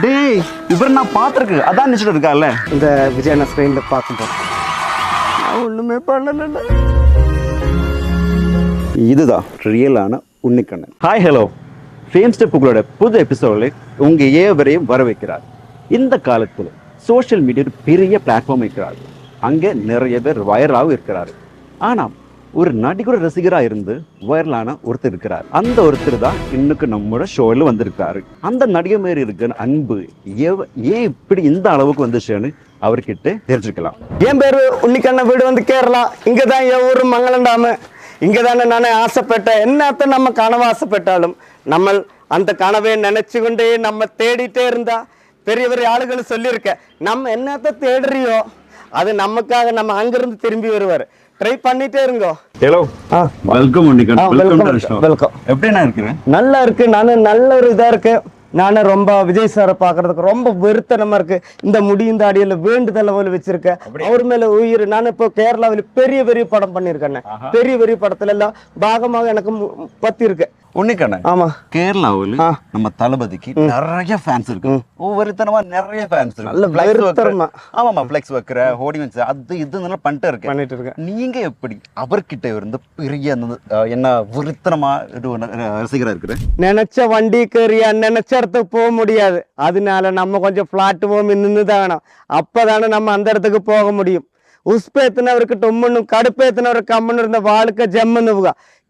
டேய் இவர் நான் பார்த்துருக்கு அதான் நினைச்சிட்டு இருக்கால இந்த விஜயண்ணா ஸ்க்ரீனில் பார்க்கும்போது நான் ஒன்றுமே பண்ணல. இதுதான் ரியலான உன்னிக்கண்ணன். ஹாய் ஹலோ, ஃபேம் ஸ்டெப்புகளோட புது எபிசோடில் உங்கள் ஏவரையும் வர வைக்கிறார். இந்த காலத்தில் சோஷியல் மீடியா ஒரு பெரிய பிளாட்ஃபார்ம் இருக்கிறார். அங்கே நிறைய பேர் வைரலாகவும் இருக்கிறார். ஆனால் ஒரு நடிகர் ரசிகராக இருந்து வைரலான ஒருத்தர் இருக்கிறார். அந்த ஒருத்தர் தான் இன்னைக்கு நம்மளோட ஷோவில் வந்திருக்காரு. அந்த நடிகை மாரி இருக்கிற அன்பு ஏன் இப்படி இந்த அளவுக்கு வந்துச்சுன்னு அவர்கிட்ட தெரிஞ்சுக்கலாம். என் பேர் உன்னிக்கண்ணன், வீடு வந்து கேரளா. இங்கே தான் என் ஊர் மங்களண்டாம. இங்கே தானே நானே ஆசைப்பட்டேன். என்னத்த நம்ம கனவு ஆசைப்பட்டாலும் நம்ம அந்த கனவை நினைச்சு கொண்டே நம்ம தேடிட்டே இருந்தா பெரிய பெரிய ஆளுகள் சொல்லியிருக்கேன், நம்ம என்னத்த தேடுறியோ அது நமக்காக நம்ம அங்கிருந்து திரும்பி வருவார். ட்ரை பண்ணிட்டே இருங்கோ. Hello, welcome Unnikannan. வெல்கம். எப்படி நான் இருக்கிறேன்? நல்லா இருக்கு. நானும் நல்ல ஒரு இதா இருக்கு. நானும் ரொம்ப விஜய் சாரை பார்க்கறதுக்கு ரொம்ப வெறுத்தனமா இருக்கு. இந்த முடி இந்த அடியில் வேண்டுதல் போல வச்சிருக்கேன். அவர் மேல உயிர். நான் இப்போ கேரளாவில் பெரிய பெரிய படம் பண்ணியிருக்கேன். பெரிய பெரிய படத்துல எல்லாம் பாகமாக எனக்கு பத்தி இருக்கு. உன்னிக்கண்ணன், ஆமா, கேரளாவில் நம்ம தளபதிக்கு நிறைய ஃபேன்ஸ் இருக்கு. ஒவ்வொருத்தனமா நிறைய ஃபேன்ஸ் இருக்கு. ஆமாமா, ஃபிளெக்ஸ் வைக்கிற, ஹோர்டிங்ஸ், அது இது நல்லா பண்ணிட்டு இருக்கேன். நீங்க எப்படி அவர்கிட்ட இருந்து பெரிய என்ன விருத்தனமா ரசிகரா இருக்கிற? நினைச்ச வண்டி கேறியா நினைச்ச இடத்துக்கு போக முடியாது. அதனால நம்ம கொஞ்சம் பிளாட்ஃபார்ம் நின்றுதான், அப்பதானே நம்ம அந்த இடத்துக்கு போக முடியும். உஸ்பேத்தினவருக்கு டொம்முன்னு, கடுப்பேத்தினவருக்கு கம்முன்னு இருந்த வாழ்க்கை ஜம்முன்னு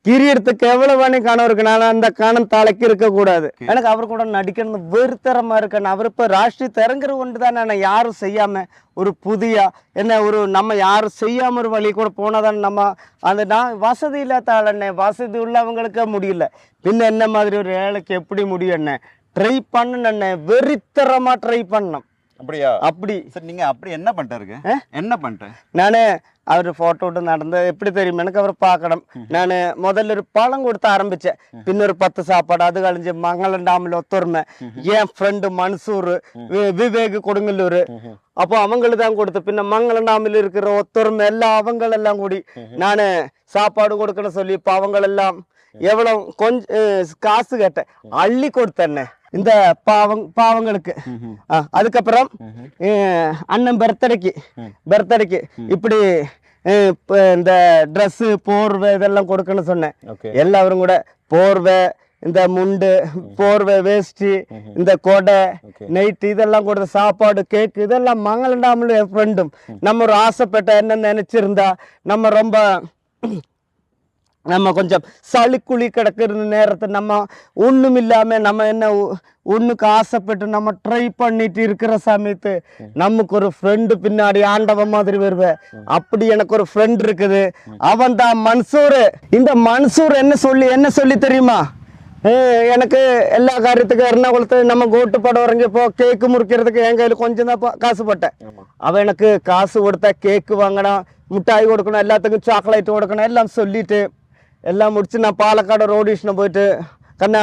கிரியத்துக்கு எவ்வளவு வேணும் கணவன் இருக்கு. நான் அந்த கணம் தலைக்கு இருக்க கூடாது. எனக்கு அவர் கூட நடிக்கணும் வெறுத்தரமா இருக்கேன். அவர் இப்ப ராஷ்டிரிய திறங்குற ஒன்று தான். நான் யாரும் செய்யாம ஒரு புதிய என்ன ஒரு நம்ம யாரும் செய்யாம ஒரு வழி கூட போனாதான் நம்ம அந்த நான் வசதி இல்லாத ஆளண்ணே, வசதி உள்ளவங்களுக்கு முடியல. பின்ன என்ன மாதிரி ஒரு ஏழைக்கு எப்படி முடியும்? என்ன ட்ரை பண்ணு, வெறித்தரமா ட்ரை பண்ணணும். அப்படியா? அப்படி சரி, நீங்க அப்படி என்ன பண்ணிட்டு என்ன பண்ணிட்டேன்? நானு அவர் போட்டோ விட்டு நடந்த எப்படி தெரியும் எனக்கு அவரை பார்க்கணும். நான் முதல்ல ஒரு பழம் கொடுத்து ஆரம்பிச்சேன். பின்னொரு 10 சாப்பாடு, அது கழிஞ்சு மங்களண்டாமில் ஒத்துரிமை, என் ஃப்ரெண்டு மன்சூர், விவேக் கொடுங்கல்லூர், அப்போ அவங்களுக்கு தான் கொடுத்து, பின்ன மங்களண்டாமில் இருக்கிற ஒத்துரிமை எல்லாம் அவங்களெல்லாம் கூடி நான் சாப்பாடு கொடுக்கணும் சொல்லி இப்போ அவங்களெல்லாம் எவ்வளவு கொஞ்சம் காசு கேட்டேன், அள்ளி கொடுத்தேன் இந்த பாவங்களுக்கு. அதுக்கப்புறம் அண்ணன் பர்த்டேக்கு இப்படி இந்த ட்ரெஸ், போர்வை இதெல்லாம் கொடுக்கணும்னு சொன்னேன். எல்லாரும் கூட போர்வை, இந்த முண்டு, போர்வை, வேஷ்டி, இந்த கொடை, நைட்டு இதெல்லாம் கொடுத்த, சாப்பாடு, கேக்கு இதெல்லாம் மங்களண்டாமலும் என் ஃப்ரெண்டும் நம்ம ஒரு ஆசைப்பட்ட என்ன நினைச்சிருந்தா நம்ம கொஞ்சம் சளிக்குழி கிடக்கிற நேரத்தை நம்ம ஒன்றும் இல்லாமல் நம்ம என்ன ஒன்றுக்கு ஆசைப்பட்டு நம்ம ட்ரை பண்ணிட்டு இருக்கிற சமயத்து நமக்கு ஒரு ஃப்ரெண்டு பின்னாடி ஆண்டவன் மாதிரி வருவேன். அப்படி எனக்கு ஒரு ஃப்ரெண்ட் இருக்குது. அவன் தான் மன்சூர். இந்த மன்சூர் என்ன சொல்லி தெரியுமா? எனக்கு எல்லா காரியத்துக்கும் எர்ணாகுளத்து நம்ம கோட்டு படம் வரைஞ்சப்போ கேக்கு முறிக்கிறதுக்கு என் கையில் கொஞ்சம் தான் காசு போட்டேன். அவன் எனக்கு காசு கொடுத்தா கேக்கு வாங்கணும், மிட்டாய் கொடுக்கணும், எல்லாத்துக்கும் சாக்லேட் கொடுக்கணும் எல்லாம் சொல்லிட்டு எல்லாம் முடிச்சு நான் பாலக்காடு ரோடிஷன் போயிட்டு கண்ணா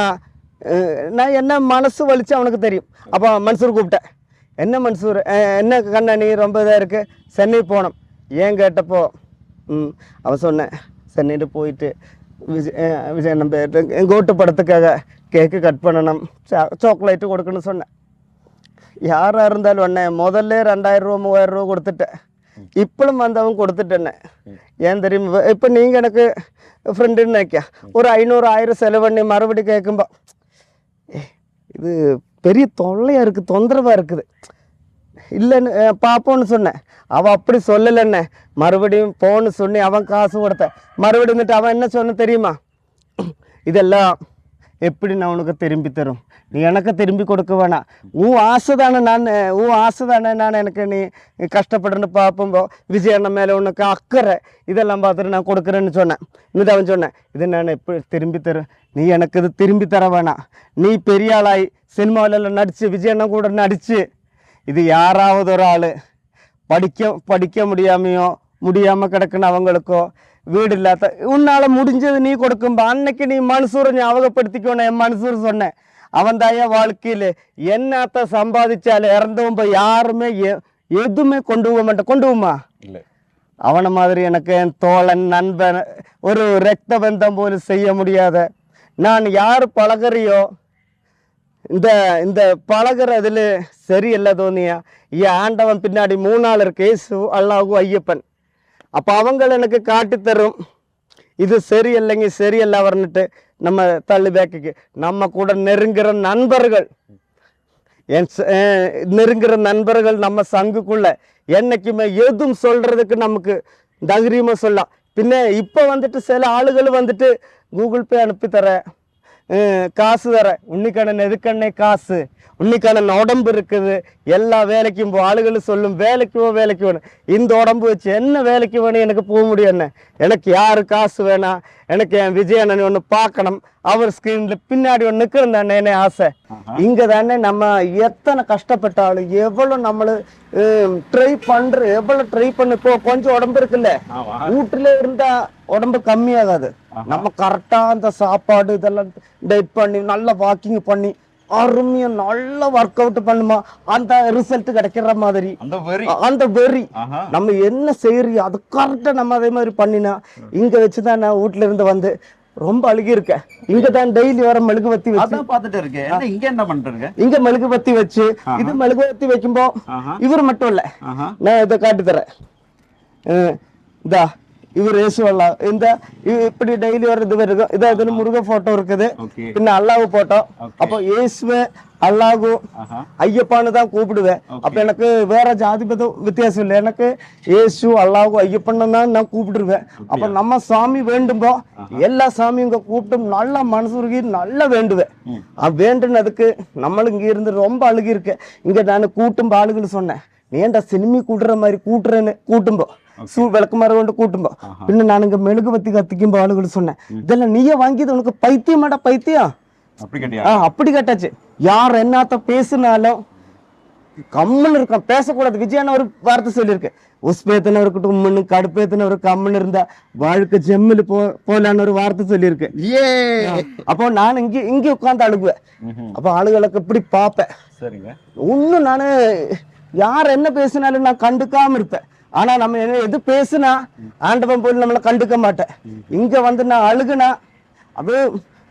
நான் என்ன மனசு வலிச்சு அவனுக்கு தெரியும். அப்போ மன்சூர் கூப்பிட்டேன். என்ன மன்சூர், என்ன கண்ணா நீ ரொம்ப இதாக இருக்கு, சென்னை போனோம் ஏன் கேட்டப்போ அவன் சொன்னேன் சென்னைட்டு போயிட்டு விஜய் நம்ம கோட்டு படத்துக்காக கேக்கு கட் பண்ணணும், சாக்லேட்டு கொடுக்கணும்னு சொன்னேன். யாராக இருந்தாலும் ஒன்னே முதல்ல 2000 ரூபா 3000 ரூபா கொடுத்துட்டேன். இப்பளும் வந்தவன் கொடுத்துட்டேன்னே. ஏன் தெரியுமா? இப்போ நீங்கள் எனக்கு ஃப்ரெண்டுன்னு நினைக்க ஒரு 500 1000 செலவு பண்ணி மறுபடி கேட்கும்பா இது பெரிய தொல்லையாக இருக்குது, தொந்தரவாக இருக்குது. இல்லைன்னு பார்ப்போன்னு சொன்னேன். அவன் அப்படி சொல்லலைண்ணே. மறுபடியும் போன்னு சொல்லி அவன் காசு கொடுத்தேன். மறுபடியும் வந்துட்டு அவன் என்ன சொன்ன தெரியுமா? இதெல்லாம் எப்படி நான் உனக்கு திரும்பி தரும், நீ எனக்கு திரும்பி கொடுக்க வேணாம், உன் ஆசை தானே நான் எனக்கு நீ கஷ்டப்படுறேன்னு பார்ப்போம்போ விஜய் அண்ணன் மேலே உனக்கு அக்கறை இதெல்லாம் பார்த்துட்டு நான் கொடுக்குறேன்னு சொன்னேன். இன்னும் அவன் சொன்னேன் இது நான் எப்படி திரும்பி தரேன், நீ எனக்கு இது திரும்பி தர வேணாம், நீ பெரிய ஆளாய் சினிமாவிலெல்லாம் நடித்து விஜய் அண்ணன் கூட நடித்து இது யாராவது ஒரு ஆள் படிக்க முடியாமல் கிடக்குன்னு அவங்களுக்கோ வீடு இல்லாத உன்னால முடிஞ்சது நீ கொடுக்கும்பா. அன்னைக்கு நீ மன்சூரை ஞாபகப்படுத்திக்கணும். என் மன்சூர் சொன்னேன் அவன் தாய வாழ்க்கையில் என்னத்த சம்பாதிச்சாலும் இறந்தவன் போய் யாருமே எதுவுமே கொண்டு போக மாட்டேன். கொண்டு போமா இல்லை அவனை மாதிரி எனக்கு என் தோழன் நண்பன் ஒரு ரத்த பந்தம் போல செய்ய முடியாத நான் யார் பழகிறியோ இந்த இந்த பழகிறதுல சரியில்லை தோனியா. என் ஆண்டவன் பின்னாடி 3 ஆள் இருக்கு, இயேசு, அல்லாஹ், ஐயப்பன். அப்போ அவங்கள எனக்கு காட்டி தரும் இது சரியில்லைங்க சரியில்லை வரணுட்டு நம்ம தள்ளி பேக்குக்கு. நம்ம கூட நெருங்குற நண்பர்கள், நெருங்குற நண்பர்கள் நம்ம சங்குக்குள்ள என்னைக்குமே எதுவும் சொல்றதுக்கு நமக்கு தைரியமா சொல்லலாம். பின்ன இப்போ வந்துட்டு சில ஆளுகள் வந்துட்டு கூகுள் பே அனுப்பி தர, காசு தர, உன்னிக்கண்ணன் எதுக்கண்ணே காசு, உன்னிக்கண்ணன் உடம்பு இருக்குது, எல்லா வேலைக்கும் போ. ஆளுகள் சொல்லும் வேலைக்கு போ வேலைக்கு வேணும். இந்த உடம்பு வச்சு என்ன வேலைக்கு வேணும், எனக்கு போக முடியும் என்ன, எனக்கு யாரு காசு வேணாம், எனக்கு என் விஜய் அண்ணன் ஒன்று பார்க்கணும், அவர் ஸ்கிரீன்ல பின்னாடி ஒன்று நிற்கிறது தானே என்ன ஆசை. இங்க தானே நம்ம எத்தனை கஷ்டப்பட்டாலும் எவ்வளவு நம்மளு ட்ரை பண்ற, எவ்வளவு ட்ரை பண்ண. இப்போ கொஞ்சம் உடம்பு இருக்குல்ல, வீட்டுல இருந்தா உடம்பு கம்மியாகாது. நம்ம கரெக்டா அந்த சாப்பாடு இதெல்லாம் டயட் பண்ணி நல்லா வாக்கிங் பண்ணி அருமையா நல்லா ஒர்க் அவுட் பண்ணுமா, அந்த ரிசல்ட் கிடைக்கிற மாதிரி அந்த வெறி நம்ம என்ன செய்யறியோ அது கரெக்டா நம்ம அதே மாதிரி பண்ணினா. இங்க வச்சுதான் நான் வீட்டுல இருந்து வந்து ரொம்ப அழுகி இருக்கேன். இங்க தான் டெய்லி வர மெழுகுவத்தி வச்சு பாத்துட்டு இருக்கேன். இங்க என்ன பண்றீங்க? இங்க மெழுகுவத்தி வச்சு, இது மெழுகுவத்தி வைக்கும்போ இவர் மட்டும் இல்ல, நான் இதை காட்டி தரேன். இதா இவர் இயேசுவல்லா, இந்த இப்படி டெய்லி வர்றது இருக்கும். இதுல முருக போட்டோ இருக்குது, பின்ன அல்லாஹ் போட்டோ. அப்போ இயேசுவே அல்லாஹு ஐயப்பான்னு தான் கூப்பிடுவேன். அப்ப எனக்கு வேற ஜாதி பதம் வித்தியாசம் இல்லை, எனக்கு இயேசு அல்லாஹு ஐயப்பன்னு தான் நான் கூப்பிடுவேன். அப்ப நம்ம சாமி வேண்டும்போ எல்லா சாமியும் இங்க கூப்பிட்டு நல்லா மனசுருகி நல்லா வேண்டுவேன். வேண்டுனதுக்கு நம்மளும் இங்க இருந்து ரொம்ப அழுகி இருக்கேன். இங்க நான் கூட்டும் ஆளுகள் சொன்னேன், நீ ஏன்டா சினிமி கூட்டுற மாதிரி கூட்டுறேன்னு கூட்டும்போ விளக்கு மரம் கொண்டு கூட்டும்போ. பின்ன நான் இங்க மெழுகுவத்தி கத்திக்கும்போ ஆளுகள் சொன்னேன், இதெல்லாம் நீயே வாங்கியது, உனக்கு பைத்தியமாடா பைத்தியம் அப்படி கேட்டாச்சு. யார் என்னத்த பேசினாலும் கம்முன்னு இருக்கான், பேசக்கூடாது. விஜயான ஒரு வார்த்தை சொல்லியிருக்கு, உஸ்பேத்தன இருக்கட்டும் உம்முன்னு, கடுப்பேத்தன ஒரு கம்முன்னு இருந்தா வாழ்க்கை ஜெம்மில் போலான்னு ஒரு வார்த்தை சொல்லியிருக்கு. அப்போ நான் இங்க உட்காந்து அழுகுவேன். அப்போ ஆளுகளுக்கு இப்படி பார்ப்பேன். இன்னும் நானு யார் என்ன பேசினாலும் நான் கண்டுக்காம இருப்பேன். ஆனா நம்ம எது பேசுனா ஆண்டவன் போய் நம்மளை கண்டுக்க மாட்டேன். இங்க வந்து நான் அழுகுனா அது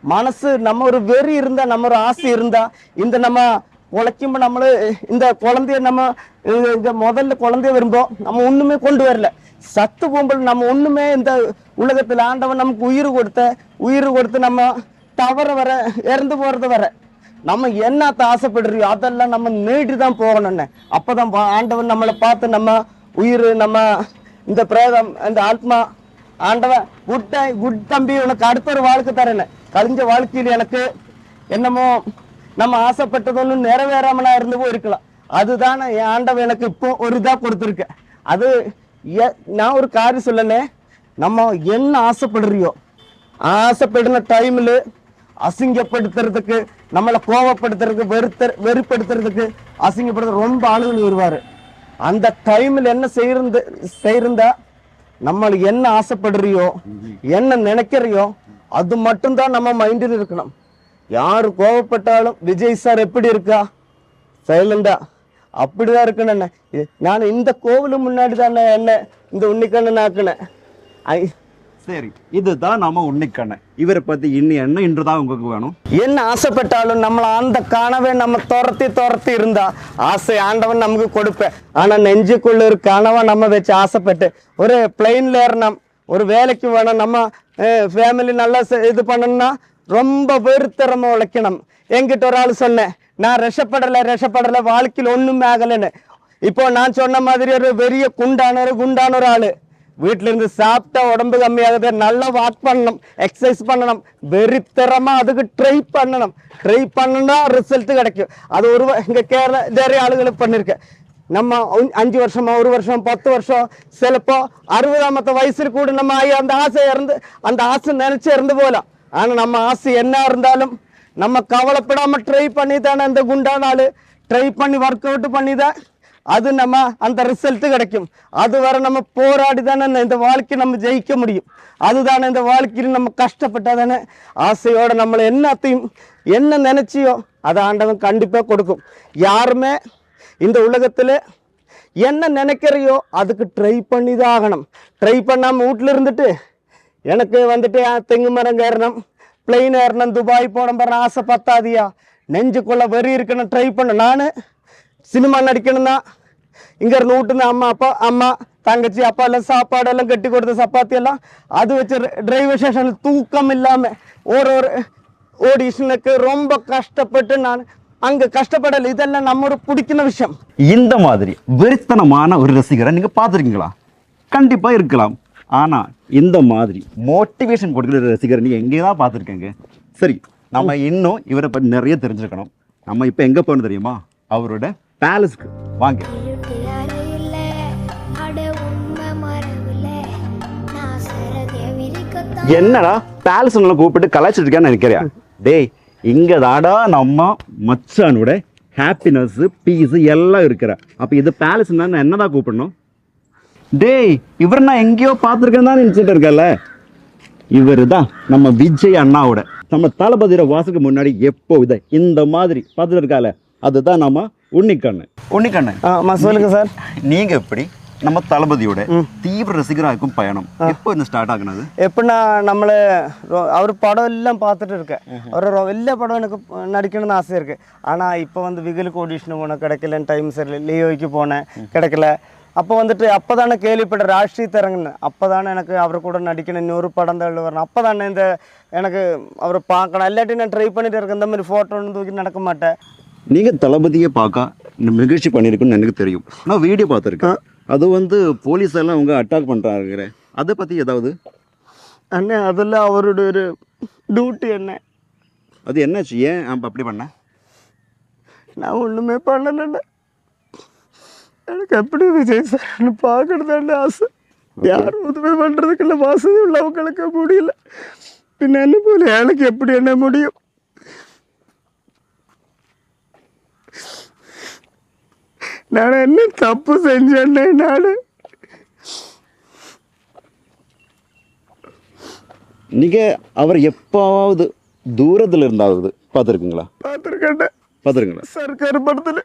மனசு, நம்ம ஒரு வெறி இருந்தா, நம்ம ஒரு ஆசை இருந்தா, இந்த நம்ம உழைக்கும்போ நம்மளு இந்த குழந்தைய நம்ம இங்க முதல்ல குழந்தைய வரும்போது நம்ம ஒண்ணுமே கொண்டு வரல, சத்து போகும்போது நம்ம ஒண்ணுமே இந்த உலகத்துல ஆண்டவன் நமக்கு உயிர் கொடுத்து நம்ம தவற வர இறந்து போறது வர நம்ம என்னத்த ஆசைப்படுறியோ அதெல்லாம் நம்ம நேடி தான் போகணும்னு. அப்பதான் ஆண்டவன் நம்மளை பார்த்து நம்ம உயிர், நம்ம இந்த பிரேதம், இந்த ஆத்மா, ஆண்டவன் குட் தம்பி உனக்கு அடுத்த ஒரு வாழ்க்கை தரேன்னு. கழிஞ்ச வாழ்க்கையில் எனக்கு என்னமோ நம்ம ஆசைப்பட்டது ஒன்று நிறைவேறாம நான் இருந்து போயிருக்கலாம். அதுதான் என் ஆண்டவன் எனக்கு இப்போ ஒரு இதா கொடுத்துருக்கு. அது நான் ஒரு காரியம் சொல்லனே, நம்ம என்ன ஆசைப்படுறியோ ஆசைப்படுன டைம்ல அசிங்கப்படுத்துறதுக்கு, நம்மளை கோவப்படுத்துறதுக்கு, வெறுப்படுத்துறதுக்கு, அசிங்கப்படுத்துறது ரொம்ப ஆளுகள் வருவாரு. அந்த டைம்ல என்ன செய்யிருந்தா நம்மளுக்கு என்ன ஆசைப்படுறியோ என்ன நினைக்கிறியோ அது மட்டும்தான் நம்ம மைண்டில் இருக்கணும். யாரு கோவப்பட்டாலும் விஜய் சார் எப்படி இருக்கா, சைலண்டா அப்படிதான் இருக்கணும். நான் இந்த கோவிலு முன்னாடி தான் என்ன இந்த உன்னிக்கண்ணன் ஆக்குனேன். சரி, இதுதான் நாம உன்னிக்கண்ணன். இவரை பத்தி என்ன இன்றுதான் உங்களுக்கு வேணும். என்ன ஆசைப்பட்டாலும் நம்மள அந்த கனவை நம்ம துரத்தி இருந்தா ஆசை ஆண்டவன் நமக்கு கொடுப்பேன். ஆனா நெஞ்சுக்குள்ள ஒரு கனவை நம்ம வச்சு ஆசைப்பட்டு ஒரு பிளைன்ல ஏறணும், ஒரு வேலைக்கு வேணும், நம்ம ஃபேமிலி நல்லா இது பண்ணணும்னா ரொம்ப வெறுத்தரமா உழைக்கணும். என்கிட்ட ஒரு ஆள் சொன்னேன், நான் ரெஷப்படலை வாழ்க்கையில் ஒண்ணுமே ஆகலைன்னு. இப்போ நான் சொன்ன மாதிரி ஒரு பெரிய குண்டான ஒரு ஆளு வீட்டுல இருந்து சாப்பிட்டா உடம்பு கம்மியாகுது, நல்லா வாக் பண்ணணும், எக்ஸசைஸ் பண்ணணும், வெறித்தரமா அதுக்கு ட்ரை பண்ணா ரிசல்ட் கிடைக்கும். அது இங்க கேரளா நிறைய ஆளுகளுக்கு பண்ணிருக்கேன். நம்ம 5 வருஷமா 1 வருஷம் 10 வருஷம் சிலப்போ 60ஆமத்த வயசுல கூட நம்ம அந்த ஆசை நினைச்சு இருந்து போகலாம். ஆனா நம்ம ஆசை என்ன இருந்தாலும் நம்ம கவலைப்படாம ட்ரை பண்ணி தானே இந்த குண்டான ஆளு ட்ரை பண்ணி ஒர்க் அவுட் பண்ணிதான் அது நம்ம அந்த ரிசல்ட் கிடைக்கும். அது வர நம்ம போராடி தானே இந்த வாழ்க்கையை நம்ம ஜெயிக்க முடியும். அதுதானே இந்த வாழ்க்கையில் நம்ம கஷ்டப்பட்டா தானே ஆசையோட நம்மளை என்ன நினைச்சியோ அதை ஆண்டவன் கண்டிப்பா கொடுக்கும். யாருமே இந்த உலகத்துல என்ன நினைக்கிறையோ அதுக்கு ட்ரை பண்ணி தான் ஆகணும். ட்ரை பண்ணாம வீட்டுல இருந்துட்டு எனக்கு வந்துட்டு தெங்கு மரம் ஏறணும், பிளெயின் ஏறணும், துபாய் போன ஆசை பத்தாதியா, நெஞ்சுக்குள்ள வெறி இருக்கணும் ட்ரை பண்ண. நான் சினிமா நடிக்கணும்னா இங்கே இருந்து வீட்டுன்னு அம்மா தங்கச்சி அப்பா எல்லாம் சாப்பாடெல்லாம் கட்டி கொடுத்த சப்பாத்தி எல்லாம் அது வச்சு டிரைவர் ஸ்டேஷனில் தூக்கம் இல்லாமல் ஒரு ஓடிஷனுக்கு ரொம்ப கஷ்டப்பட்டு நான் அங்கே கஷ்டப்படலை. இதெல்லாம் நம்ம ஒரு பிடிக்கிற விஷயம். இந்த மாதிரி வெறித்தனமான ஒரு ரசிகரை நீங்கள் பார்த்துருக்கீங்களா? கண்டிப்பாக இருக்கலாம். ஆனால் இந்த மாதிரி மோட்டிவேஷன் கொடுக்குற ரசிகரை நீங்கள் எங்கே தான் பார்த்துருக்கீங்க? சரி, நம்ம இன்னும் இவரை பற்றி நிறைய தெரிஞ்சுக்கணும். நம்ம இப்போ எங்கே போகணும் தெரியுமா? அவரோட பேலஸ்க்கு வாங்க. என்னடா பேலஸ் உங்களை கூப்பிட்டு கலாய்ச்சிட்டு இருக்கான்னு நினைக்கிறியா? டேய், இங்கே தாடா நம்ம மச்சானோட ஹாப்பினஸ் பீஸ் எல்லாம் இருக்கிற. அப்போ இது பேலஸ்னா என்னதான் கூப்பிடணும்? டேய், இவர் நான் எங்கேயோ பார்த்துருக்கேன்னு தான் நினச்சிட்டு இருக்கல. இவர் தான் நம்ம விஜய் அண்ணாவோட நம்ம தளபதியோட வாசுக்கு முன்னாடி எப்போ இதை இந்த மாதிரி பார்த்துட்டு இருக்கால, அதுதான் நம்ம உன்னிக்கண்ணன். சொல்லுங்க சார். நீங்க எப்படி நம்ம தளபதியோட தீவிர ரசிகராகும் பயணம் எப்போ இந்த ஸ்டார்ட் ஆகுனது? எப்படின்னா நம்மளை அவர் படம் எல்லாம் பார்த்துட்டு இருக்கேன். அவர் எல்லா படம் எனக்கு நடிக்கணும்னு ஆசை இருக்குது. ஆனால் இப்போ வந்து விகலுக்கு ஆடிஷன் போனேன், கிடைக்கலன்னு டைம் சரி. லியோய்க்கு போனேன், கிடைக்கல. அப்போ வந்துட்டு அப்போ தானே கேள்விப்பட்ட ராஷ்ட்ரீய தரங்கன்னு. அப்போ தானே எனக்கு அவர் கூட நடிக்கணும், இன்னொரு படம் தான் வரணும். அப்போ தானே இந்த எனக்கு அவரை பார்க்கணும். எல்லாத்தையும் நான் ட்ரை பண்ணிட்டு இருக்கேன். இந்த மாதிரி ஃபோட்டோ ஒன்று தூக்கி நடக்க மாட்டேன். நீங்கள் தளபதியை பார்க்க நிகழ்ச்சி பண்ணியிருக்குன்னு எனக்கு தெரியும். நான் வீடியோ பார்த்துருக்கேன். அது வந்து போலீஸ் எல்லாம் அவங்க அட்டாக் பண்ணுறாங்க. அதை பற்றி ஏதாவது? அண்ணே, அதெல்லாம் அவருடைய ஒரு டியூட்டி. என்ன அது என்னாச்சு? ஏன் அப்படி பண்ண? நான் ஒன்றுமே பண்ணலண்ணே. எனக்கு எப்படி விஜய் சார்னு பார்க்கறதாண்ட ஆசை. யாரும் உதவி பண்ணுறதுக்குள்ள வசதி உள்ளவங்களுக்கு முடியல. பின்ன என்ன போல எனக்கு எப்படி என்ன முடியும்? நான் என்ன தப்பு செஞ்சேன்னே? நீங்கள் அவர் எப்பாவது தூரத்தில் இருந்தாவது பார்த்துருக்குங்களா? பார்த்துருக்கேன். சர்க்கார் படத்தில்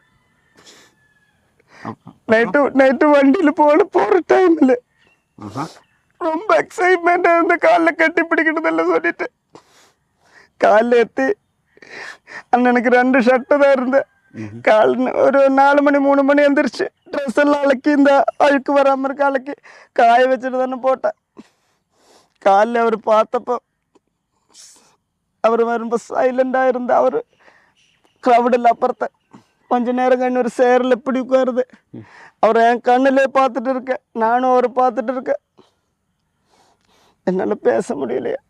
நைட்டு வண்டியில் போகிற டைமில் ரொம்ப எக்ஸைட்மெண்ட்டாக இருந்த. காலில் கட்டி பிடிக்கணுதெல்லாம் சொல்லிட்டு காலில் ஏற்றி அண்ணனுக்கு 2 ஷர்ட்டு தான் இருந்தேன். கால் ஒரு 4 மணி 3 மணி எழுந்திரிச்சு ட்ரெஸ் எல்லாம் அலக்கி இந்த அழுக்கு வராமல் இருக்க அலக்கி காய வச்சுட்டு தானே போட்டேன். காலில் அவர் பார்த்தப்போ அவர் வரும்போது சைலண்டாக இருந்த. அவர் க்ரௌடில் அப்புறத்தை கொஞ்ச நேரம் கண்ணு ஒரு சேரில் எப்படி உட்காருது. அவர் என் கண்ணிலே பார்த்துட்டு இருக்கேன், நானும் அவரை பார்த்துட்டு இருக்கேன். என்னால் பேச முடியலையா?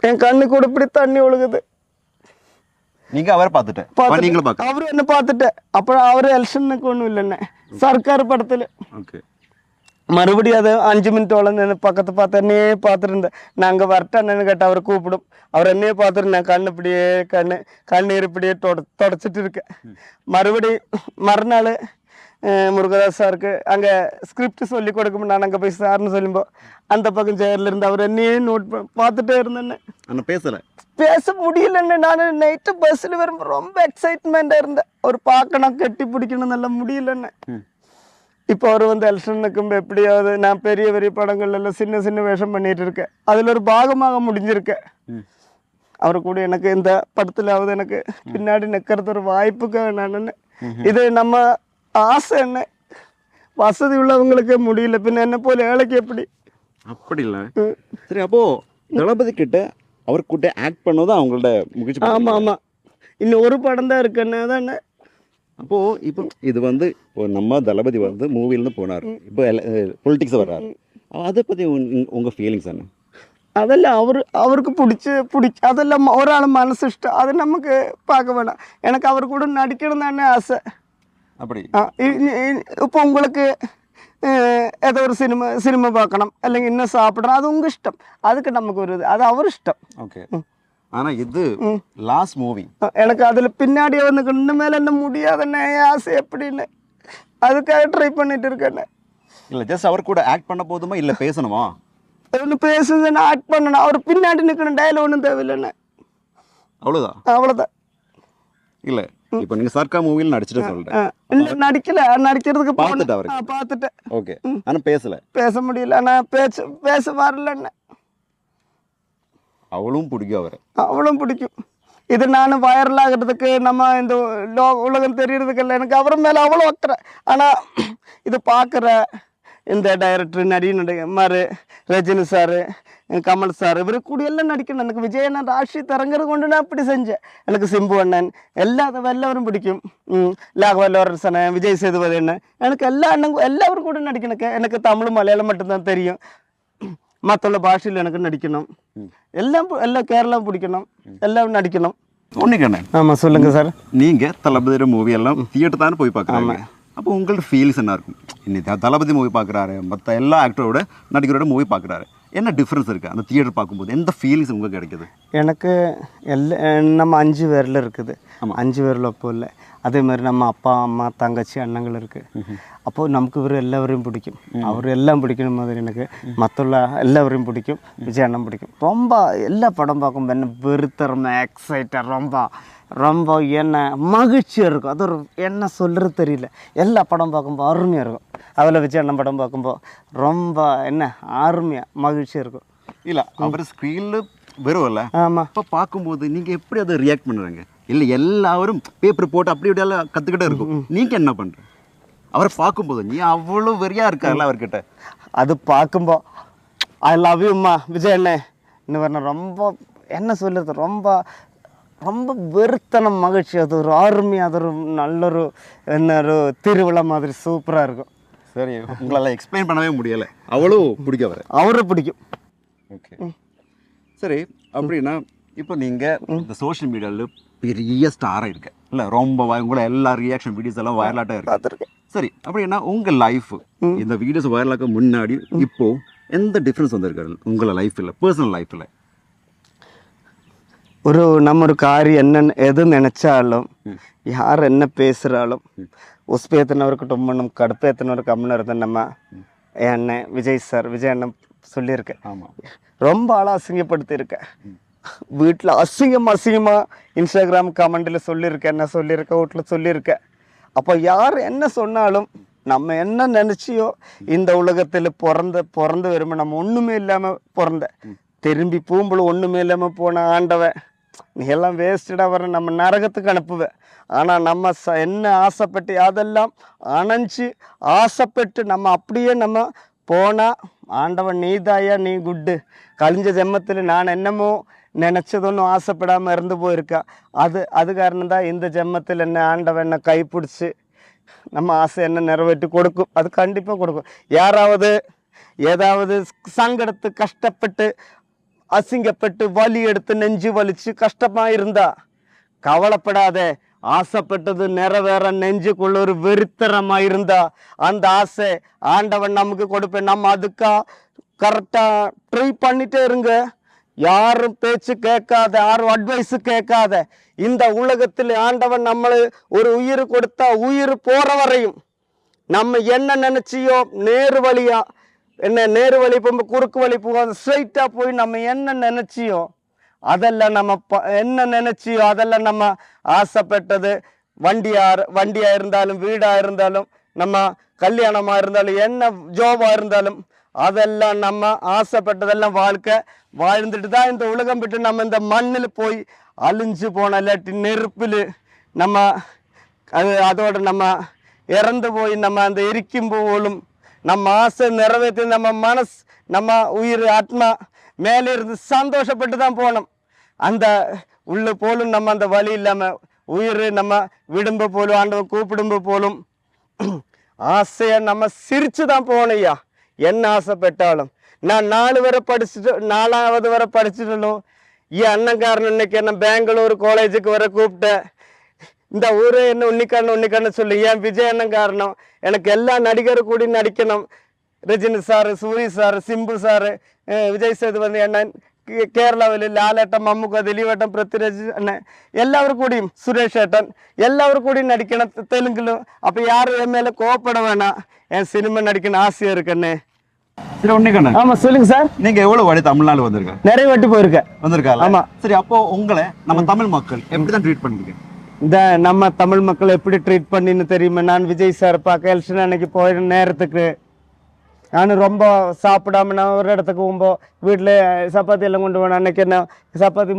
என் கண்ணு கூட இப்படி தண்ணி ஒழுகுது. நீங்க அவரை பார்த்துட்டேன், அவரு என்ன பார்த்துட்டேன். அப்புறம் அவரு எலெக்ஷனுக்கு ஒன்றும் இல்லைண்ணே, சர்க்கார் படத்தில். மறுபடியும் அதை 5 மினிட்டோളം பக்கத்து பார்த்து என்னையே பார்த்துட்டு இருந்தேன். நான் அங்கே வரட்டேன்னு கேட்டால் அவர் கூப்பிடும். அவர் என்னையே பார்த்துட்டு நான் கண்ணு இப்படியே கண்ணீர் இப்படியே தொடச்சிட்டு இருக்கேன். மறுநாள் முருகதாஸ் சாருக்கு அங்கே ஸ்கிரிப்ட் சொல்லி கொடுக்கும். நான் அங்கே போய் சார்னு சொல்லும்போது அந்த பக்கம் சேர்ல இருந்து அவர் என்னையே நோட் பார்த்துட்டே இருந்தேன்னு. பேச முடியலன்னு. நான் நைட்டு பஸ்ஸில் வரும்போது ரொம்ப எக்ஸைட்மெண்ட்டாக இருந்தேன். அவர் பார்க்கணும், கட்டி பிடிக்கணும், நல்லா முடியலன்னு. இப்போ அவர் வந்து எலெக்ஷனுக்கும் எப்படியாவது நான் பெரிய பெரிய படங்கள்ல சின்ன சின்ன வேஷம் பண்ணிட்டு இருக்கேன். அதில் ஒரு பாகமாக முடிஞ்சிருக்கேன். அவரை கூட எனக்கு இந்த படத்துலாவது எனக்கு பின்னாடி நிற்கிறது ஒரு வாய்ப்புக்கு நான். இது நம்ம ஆசை. என்ன வசதி உள்ளவங்களுக்கு முடியல, பின்ன என்ன போல ஏழைக்கு எப்படி? அப்படி இல்லை. சரி, அப்போ தளபதி கிட்ட அவர் கூட ஆக்ட் பண்ணதான் அவங்களோட முயற்சி. ஆமாம் ஆமாம், இன்னும் ஒரு படம் தான் இருக்குன்னு தானே. அப்போது இப்போ இது வந்து நம்ம தளபதி வந்து மூவிலேருந்து போனார், இப்போ பொலிட்டிக்ஸ் வர்றாரு. அதை பற்றி உங்கள் ஃபீலிங்ஸ் என்ன? அதெல்லாம் அவருக்கு பிடிச்சி அதெல்லாம் ஒரு ஆள் மனசு இஷ்டம், அது நமக்கு பார்க்க வேணாம். எனக்கு அவர் கூட நடிக்கணும் தானே ஆசை. அப்படி இப்போ உங்களுக்கு ஏதோ ஒரு சினிமா பார்க்கணும், இல்லைங்க இன்னும் சாப்பிடணும், அது உங்கள் இஷ்டம். அதுக்கு நமக்கு ஒரு அது அவர் இஷ்டம். ஓகே. ஆனால் இது லாஸ்ட் மூவி, எனக்கு அதில் பின்னாடியே வந்து இன்னும் மேலே என்ன முடியாதுண்ணே ஆசை எப்படின்னு அதுக்காக ட்ரை பண்ணிட்டு இருக்கேண்ணே. இல்லை ஜஸ்ட் அவர் கூட ஆக்ட் பண்ண போதுமா இல்லை பேசணுமா? ஒன்று பேசுதுன்னா ஆக்ட் பண்ணணும், அவர் பின்னாடி நிற்கணும், டயலாக் ஒன்றும் தேவையில்லைண்ணே, அவ்வளோதான். இல்லை இப்போ நீங்கள் சர்க்கார் மூவியில் நடிச்சுட்டு சொல்கிறேன். இல்லை நடிக்கிறதுக்கு பார்த்துட்டேன். ஓகே, ஆனால் பேச முடியல. ஆனால் பேச வரலண்ணே. அவளும் பிடிக்கும், அவளும் பிடிக்கும். இது நான் வைரல் ஆகிறதுக்கு நம்ம இந்த உலகம் தெரியறதுக்கு இல்லை, எனக்கு அவர் மேலே அவ்வளோ அக்கறை. ஆனால் இது பார்க்குற இந்த டைரக்டர் நடிகர் ரஜினி சாரு, கமல் சார், இவர் கூட எல்லாம் நடிக்கணும். எனக்கு விஜய் அண்ணன் ராஷி தரங்கிறது கொண்டு நான் அப்படி செஞ்சேன். எனக்கு சிம்பு அண்ணன் எல்லாரும் பிடிக்கும். லாகவல்லவரசனை, விஜய் சேதுபதி அண்ணன், எனக்கு எல்லாரும் கூட நடிக்கணும். எனக்கு தமிழ் மலையாளம் மட்டும்தான் தெரியும். மற்ற பாஷையில் எனக்கு நடிக்கணும். எல்லாம் கேரளா பிடிக்கணும், எல்லாம் நடிக்கணும். உன்னிக்கண்ணன், ஆமாம் சொல்லுங்கள் சார். நீங்கள் தளபதி மூவி எல்லாம் தியேட்டர் தானே போய் பார்க்குறாங்க. அப்போ உங்களோட ஃபீல்ஸ் என்ன இருக்கும்? இன்னைக்கு தளபதி மூவி பார்க்குறாரு, மற்ற எல்லா ஆக்டரோட நடிகரோட மூவி பார்க்குறாரு, என்ன டிஃப்ரென்ஸ் இருக்குது அந்த தியேட்டர் பார்க்கும்போது? எந்த ஃபீலிங்ஸ் உங்களுக்கு கிடைக்குது? எனக்கு நம்ம 5 பேரில் இருக்குது. 5 பேரில் அப்போ இல்லை. அதே மாதிரி நம்ம அப்பா அம்மா தங்கச்சி அண்ணங்கள் இருக்குது. அப்போது நமக்கு இவர் எல்லாரையும் பிடிக்கும். அவர் எல்லாம் பிடிக்கணும் மாதிரி எனக்கு மற்ற எல்லாரையும் பிடிக்கும். விஜய் அண்ணன் பிடிக்கும். ரொம்ப எல்லா படம் பார்க்கும் என்ன வெறுத்தரம் எக்ஸைட்டாக ரொம்ப என்ன மகிழ்ச்சியாக இருக்கும். அது ஒரு என்ன சொல்கிறது தெரியல. எல்லா படம் பார்க்கும்போது அருமையாக இருக்கும். அதில் விஜய் அண்ணன் படம் பார்க்கும்போது ரொம்ப என்ன அருமையாக மகிழ்ச்சியாக இருக்கும். இல்லை அவர் ஸ்க்ரீனில் வரும்ல, ஆமாம். இப்போ பார்க்கும்போது நீங்கள் எப்படி அதை ரியாக்ட் பண்ணுறாங்க? இல்லை எல்லாரும் பேப்பர் போட்டு அப்படி இப்படியெல்லாம் கற்றுக்கிட்டே இருக்கும், நீங்கள் என்ன பண்ணுற? அவரை பார்க்கும்போது நீ அவ்வளோ வெறியாக இருக்கார்ல அவர்கிட்ட. அது பார்க்கும்போது ஐ லவ் யூம்மா விஜய் அண்ணே இன்னும் வரணும். ரொம்ப என்ன சொல்லுறது, ரொம்ப ரொம்ப வெறுத்தனம் மகிழ்ச்சி. அது ஒரு அருமையாக, அது ஒரு நல்லொரு என்ன ஒரு திருவிழா மாதிரி சூப்பராக இருக்கும். சரி, உங்களால் எக்ஸ்பிளைன் பண்ணவே முடியலை, அவ்வளோ பிடிக்கும் அவரை பிடிக்கும். ஓகே சரி. அப்படின்னா இப்போ நீங்கள் இந்த சோஷியல் மீடியாவில் பெரிய ஸ்டாராக இருக்க இல்லை, ரொம்ப உங்களை எல்லா ரியாக்ஷன் வீடியோஸ் எல்லாம் வைரலாட்டாக இருக்கு. சரி, அப்படின்னா உங்கள் லைஃப் இந்த வீடியோஸ் வைரலாக்க முன்னாடி இப்போ எந்த டிஃப்ரென்ஸ் வந்திருக்காரு உங்களை லைஃப்பில், பர்சனல் லைஃப்பில்? நம்ம ஒரு காரியம் என்ன எது நினைச்சாலும், யார் என்ன பேசுகிறாலும், உஸ்பேத்தினவருக்கு டொம்மனும் கடுப்பேத்தினவருக்கு கம்முன்னு நம்ம அண்ணன் விஜய் அண்ணன் சொல்லியிருக்கேன். ஆமாம், ரொம்ப ஆளாக அசிங்கப்படுத்தியிருக்கேன். வீட்டில் அசிங்கமாக இன்ஸ்டாகிராம் கமெண்டில் சொல்லியிருக்கேன், என்ன சொல்லியிருக்கேன், வீட்டில் சொல்லியிருக்கேன். அப்போ யார் என்ன சொன்னாலும் நம்ம என்ன நினச்சியோ, இந்த உலகத்தில் பிறந்து வரும்போது நம்ம ஒன்றுமே இல்லாமல் பிறந்த, திரும்பி பூம்புல ஒன்றுமே இல்லாமல் போன ஆண்டவன் நீ எல்லாம் வேஸ்டடாக வர நம்ம நரகத்துக்கு அனுப்புவேன். ஆனால் நம்ம என்ன ஆசைப்பட்டு அதெல்லாம் அணைஞ்சி ஆசைப்பட்டு நம்ம அப்படியே நம்ம போனால் ஆண்டவன் நீதாயா, நீ குட்டு, கழிஞ்ச ஜென்மத்தில் நான் என்னமோ நினச்சதொன்னும் ஆசைப்படாமல் இருந்து போயிருக்கா. அது காரணம் தான் இந்த ஜென்மத்தில் என்ன ஆண்டவன் என்ன கைப்பிடிச்சி நம்ம ஆசை என்ன நிறைவேற்றி கொடுக்கும். அது கண்டிப்பாக கொடுக்கும். யாராவது ஏதாவது சங்கடத்து கஷ்டப்பட்டு அசிங்கப்பட்டு வலி எடுத்து நெஞ்சு வலிச்சு கஷ்டமாக இருந்தா கவலைப்படாத. ஆசைப்பட்டது நிறைவேற நெஞ்சுக்குள்ள ஒரு வெறித்தரமாக இருந்தா அந்த ஆசை ஆண்டவன் நமக்கு கொடுப்பேன். நம்ம அதுக்கா கரெக்டாக ட்ரை பண்ணிட்டே இருங்க. யாரும் பேச்சு கேட்காத, யாரும் அட்வைஸு கேட்காத. இந்த உலகத்தில் ஆண்டவன் நம்மளை ஒரு உயிர் கொடுத்தா உயிர் போகிற வரையும் நம்ம என்ன நினச்சியோ நேரு வழியா நேரு வழி போகும்போது குறுக்கு வழி போகாது, ஸ்ட்ரைட்டாக போய் நம்ம என்ன நினச்சியோ அதெல்லாம் நம்ம என்ன நினச்சியோ அதெல்லாம் நம்ம ஆசைப்பட்டது. வண்டியாக இருந்தாலும், வீடாக இருந்தாலும், நம்ம கல்யாணமாக இருந்தாலும், என்ன ஜோபாக இருந்தாலும், அதெல்லாம் நம்ம ஆசைப்பட்டதெல்லாம் வாழ்ந்துட்டு தான் இந்த உலகம் விட்டு நம்ம இந்த மண்ணில் போய் அழிஞ்சு போன, இல்லாட்டி நெருப்பில் நம்ம அதோட நம்ம இறந்து போய் நம்ம அந்த எரிக்கும் போலும் நம்ம ஆசை நிறைவேற்றி நம்ம மனசு நம்ம உயிர் ஆத்மா மேலே இருந்து சந்தோஷப்பட்டு தான் போனோம். அந்த உள்ள போலும் நம்ம அந்த வழி இல்லாமல் உயிர் நம்ம விடும்ப போலும் ஆண்டவன் கூப்பிடும்ப போலும் ஆசையை நம்ம சிரிச்சு தான் போனையா. என்ன ஆசைப்பட்டாலும் நான் 4வது வரை படிச்சுட்டோம். என் அண்ணன்காரன் இன்னைக்கு என்ன பெங்களூர் காலேஜுக்கு வர கூப்பிட்டேன். இந்த ஊரே என்ன உன்னிக்கண்ணு சொல்லி ஏன் விஜய் அண்ணன் காரணம். எனக்கு எல்லா நடிகரும் கூடி நடிக்கணும். Rajini sir, Soori sir, Simbu sir, Vijay Sethupathi அண்ணன், കേരളത്തിൽ ലാലേട്ടൻ, മമ്മൂക്ക, ദിലീപേട്ടൻ, പൃഥ്വിരാജ് അണ്ണൻ എല്ലാവരും കൂടിയും, സുരേഷ് ഏട്ടൻ എല്ലാവരും കൂടി നടിക്കണം തെലുങ്കിലും. അപ്പോൾ யாரும் என் மேலே கோவப்பட வேணாம். என் சினிமா நடிக்கணும் ஆசையாக இருக்குண்ணே. சரி ஒன்றுக்கண்ணே. ஆமாம் சொல்லுங்க சார். நீங்கள் எவ்வளோ வாட்டி தமிழ்நாடு வந்திருக்கேன்? நிறைய வாட்டி போயிருக்கேன். வந்திருக்கா? ஆமாம். சரி, அப்போ உங்களை நம்ம தமிழ் மக்கள் எப்படி தான் ட்ரீட் பண்ணிருக்கீங்க? இந்த நம்ம தமிழ் மக்கள் எப்படி ட்ரீட் பண்ணின்னு தெரியுமா? நான் விஜய் சார் பார்க்க எலெக்ஷன் அன்னைக்கு போயிட நேரத்துக்கு நான் ரொம்ப சாப்பிடாம நான் ஒரு இடத்துக்கு போகும்போது வீட்டில் சப்பாத்தி எல்லாம் கொண்டு போனேன். அன்றைக்கி என்ன சப்பாத்தி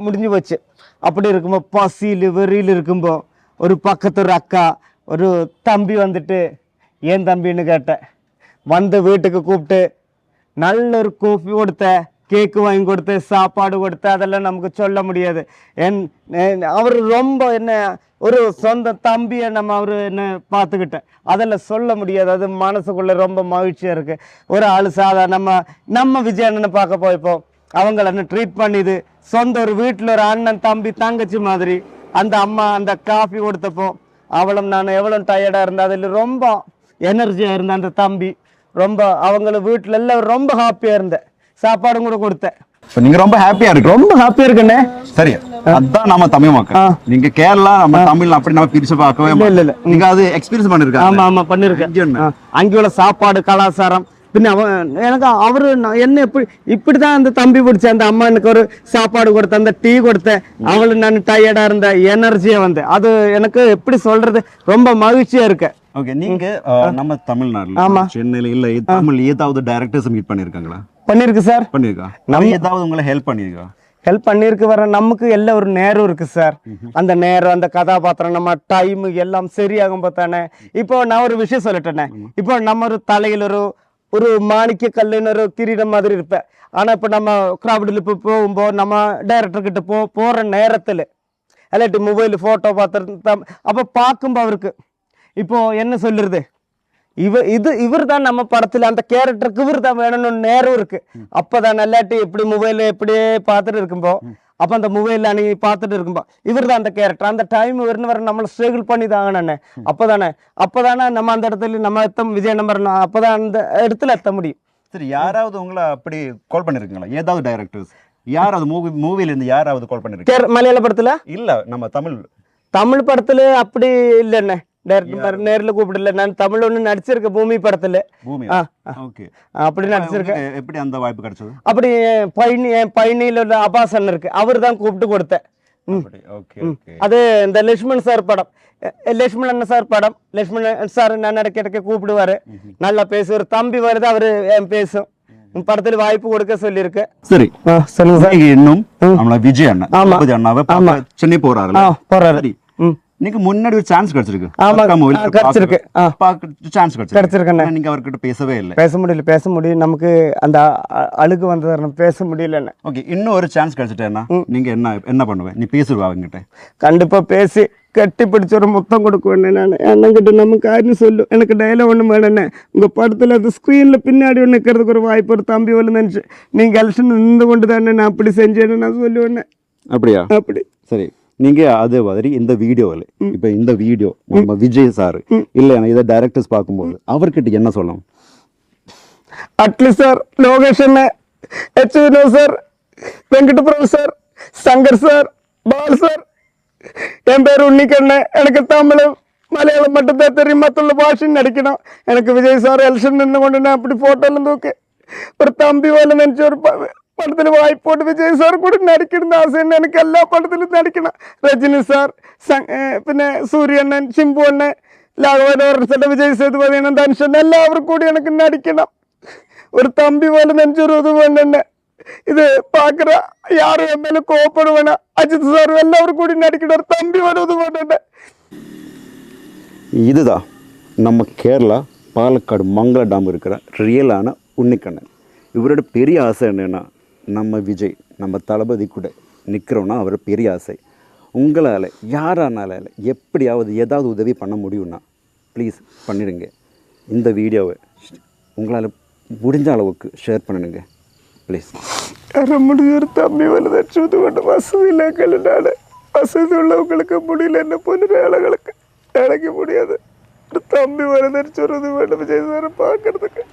முடிஞ்சு போச்சு. அப்படி இருக்கும்போது பசியில் வெறியில் இருக்கும்போது ஒரு பக்கத்து ஒரு அக்கா ஒரு தம்பி வந்துட்டு ஏன் தம்பின்னு கேட்டேன். வந்து வீட்டுக்கு கூப்பிட்டு நல்ல ஒரு காஃபி கொடுத்த, கேக்கு வாங்கி கொடுத்து, சாப்பாடு கொடுத்து, அதெல்லாம் நமக்கு சொல்ல முடியாது. அவர் ரொம்ப என்ன ஒரு சொந்த தம்பியை நம்ம அவர் என்ன பார்த்துக்கிட்டேன், அதெல்லாம் சொல்ல முடியாது. அது மனசுக்குள்ள ரொம்ப மகிழ்ச்சியாக இருக்குது. ஒரு ஆள் சாதா நம்ம விஜய் அண்ணனை பார்க்க போய்ப்போம், அவங்கள என்ன ட்ரீட் பண்ணிது சொந்த ஒரு வீட்டில் ஒரு அண்ணன் தம்பி தங்கச்சி மாதிரி. அந்த அம்மா அந்த காஃபி கொடுத்தப்போ அவளும் நான் எவ்வளோ டயர்டாக இருந்தேன், அதில் ரொம்ப எனர்ஜியாக இருந்தேன். அந்த தம்பி ரொம்ப அவங்கள வீட்டில் எல்லாம் ரொம்ப ஹாப்பியாக இருந்தேன். சாப்பாடும் கூட கொடுத்தேன். நீங்க ரொம்ப ஹாப்பியா இருக்கு? ரொம்ப ஹாப்பியா இருக்குண்ணே. சரி, அதான் நம்ம தமிழ் மக்கள். நீங்க கேரளா, நம்ம தமிழ் அப்படி நம்ம பிரிச்சு பார்க்கவே இல்ல. நீங்க அது எக்ஸ்பீரியன்ஸ் பண்ணிருக்கீங்க? ஆமா ஆமா பண்ணிருக்கேன். அங்கேயுள்ள சாப்பாடு கலாச்சாரம் பின்ன எனக்கு அவரு என்ன இப்படிதான் அந்த தம்பி பிடிச்ச அந்த அம்மா எனக்கு ஒரு சாப்பாடு கொடுத்த, அந்த டீ கொடுத்தேன், அவளு நான் டயர்டா இருந்த எனர்ஜியா வந்தேன். அது எனக்கு எப்படி சொல்றது, ரொம்ப மகிழ்ச்சியா இருக்கு. ஓகே, நீங்க நம்ம தமிழ்நாடுல சென்னையில இல்ல தமிழ் ஏதாவது டைரக்டர்ஸ் மீட் பண்ணிருக்காங்களா? பண்ணிருக்கு சார். பண்ணிருக்கா? நம்ம ஏதாவது உங்களை ஹெல்ப் பண்ணிருக்கா? ஹெல்ப் பண்ணிருக்கு. வர நமக்கு எல்லாம் ஒரு நேரம் இருக்கு சார். அந்த நேரம், அந்த கதாபாத்திரம், நம்ம டைம் எல்லாம் சரியாகும் பார்த்தானே. இப்போ நான் ஒரு விஷயம் சொல்லட்டேனே, இப்போ நம்ம ஒரு தலையில் ஒரு மாணிக்க கல்லுன்னு ஒரு கிரீடம் மாதிரி இருப்பேன். ஆனா இப்போ நம்ம கிராப்டில் இப்போ போகும்போது நம்ம டைரக்டர் கிட்ட போற நேரத்தில் இல்லாட்டி மொபைல் போட்டோ பார்த்து அப்போ பார்க்கும்போ அவருக்கு இப்போ என்ன சொல்லுறது, இவர் தான் நம்ம படத்துல அந்த கேரக்டருக்கு இவர் தான் வேணும்னு நேரம் இருக்கு. அப்பதான் இல்லாட்டி எப்படி மொபைல் எப்படியே பார்த்துட்டு இருக்கும்போ, அப்ப அந்த மொபைல்ல நீ பார்த்துட்டு இருக்கும்போ இவர் தான் அந்த கேரக்டர். அந்த டைம் வர நம்மள ஸ்ட்ரகிள் பண்ணி தாங்கண்ணே. அப்பதானே நம்ம அந்த இடத்துல நம்ம விஜய் நம்பர் அப்பதான் அந்த இடத்துல எத்த முடியும். சரி, யாராவது உங்களை அப்படி கால் பண்ணிருக்கீங்களா? ஏதாவது டைரக்டர்ஸ் யாராவது மூவில இருந்து யாராவது கால் பண்ணிருக்கீங்க? மலையாள படத்துல இல்ல, நம்ம தமிழ் படத்துல அப்படி இல்லைண்ணே. நேரில் கூப்பிடல. நான் தமிழ் ஒண்ணு நடிச்சிருக்கேன் பூமி படத்துல. அப்படி நடிச்சிருக்கேன். எப்படி அந்த வாய்ப்பு கிடைச்சது? அப்படி பயணியில உள்ள அபாசன் இருக்கு, அவர் தான் கூப்பிட்டு கொடுத்தேன். அது இந்த லட்சுமண் சார் படம், லட்சுமணன் சார் படம். லட்சுமணன் சார் நான் இடைக்க கூப்பிடுவாரு, நல்லா பேசுவார். தம்பி வருது, அவரு பேசும். படத்துல வாய்ப்பு கொடுக்க சொல்லியிருக்கு. சரி, சொல்லுங்க சார். இன்னும் விஜய் அண்ணா சென்னை போறாரு. நீங்க முன்னாடி ஒரு சான்ஸ் கிடைச்சிருக்கு. நீங்க அவர்கிட்ட பேசவே இல்லை. பேச முடியும் நமக்கு அந்த அழுகு வந்தது, பேச முடியல. ஓகே, இன்னும் ஒரு சான்ஸ் கிடைச்சிட்டேன்னா நீங்க என்ன பண்ணுவேன்? நீ பேசுவா அவங்கிட்ட? கண்டிப்பா பேசி கட்டி பிடிச்ச ஒரு முத்தம் கொடுக்குவேன். நான் அண்ணங்கிட்ட நமக்கு காரியம் சொல்லு, எனக்கு டைலாக் ஒண்ணு வேணே. உங்க படத்துல அது ஸ்கிரீன்ல பின்னாடி ஒன்று நிற்கிறதுக்கு ஒரு வாய்ப்பு ஒரு தம்பி வந்து நினைச்சு நீங்க எலெக்ஷன் நின்று கொண்டு தானே நான் அப்படி செஞ்சேன்னு நான் சொல்லுவேன். அப்படியா? அப்படி. சரி, நீங்க அதே மாதிரி இந்த வீடியோவில் இப்ப இந்த வீடியோ நம்ம விஜய் சார் இல்ல இதை டைரக்டர்ஸ் பார்க்கும்போது அவர்கிட்ட என்ன சொல்லணும்? அட்லீஸ்ட் சார், லோகேஷ் அண்ணன், H Vinoth sir, Venkatprabhu sir, Shankar sir, Paul sir, என் பேர் உன்னிக்கண்ணன். எனக்கு தமிழ் மலையாளம் மட்டும்தான் தெரியும், மற்ற பாஷையும் நடிக்கணும். எனக்கு விஜய் சார் எலெக்ஷன் நின்று கொண்டு நான் அப்படி போட்டோல தூக்கு ஒரு தம்பி போல நினைச்ச ஒரு படத்துல வாய்ப்பு போட்டு விஜய் சார் கூட நடிக்கணும் ஆசைன்னு. எனக்கு எல்லா படத்திலும் நடிக்கணும். ரஜினி சார், പിന്നെ സൂര്യണ്ണൻ, ചിമ്പു അണ്ണൻ, ലാഘവൻ, വിജയ് സേതുപതി, ധനുഷൻ എല്ലാവരും കൂടി എനിക്ക് നടിക്കണം. ഒരു തമ്പി പോലെ നെഞ്ചൊരു ഇത് വേണ്ടെന്നെ. ഇത് പാക്കറ யாரும் என் மேல கோவப்படுவேனா, அஜித் சார் எல்லாரும் கூடி நடிக்கணும். ஒரு தம்பி പോലെ இது வேண்டே. இதுதான் நம்ம கேரளா பாலக்காடு மங்கள டாம் இருக்கிற ரியலான உன்னிக்கண்ணன். இவரோட பெரிய ஆசை என்னென்னா நம்ம விஜய் நம்ம தளபதி கூட நிற்கிறோன்னா அவர் பெரிய ஆசை. உங்களால் யாரானால எப்படியாவது ஏதாவது உதவி பண்ண முடியும்னா ப்ளீஸ் பண்ணிடுங்க. இந்த வீடியோவை உங்களால் முடிஞ்ச அளவுக்கு ஷேர் பண்ணிடுங்க ப்ளீஸ். முடிஞ்ச ஒரு தம்பி வலுது கொண்டு வசதியில்லைனால வசதி உள்ளவங்களுக்கு முடியல, என்ன போல ஏழைகளுக்கு எனக்கு முடியாது. ஒரு தம்பி வருதுன்னு சொல்றது வேண்டும் விஜய் சாரை பார்க்கறதுக்கு.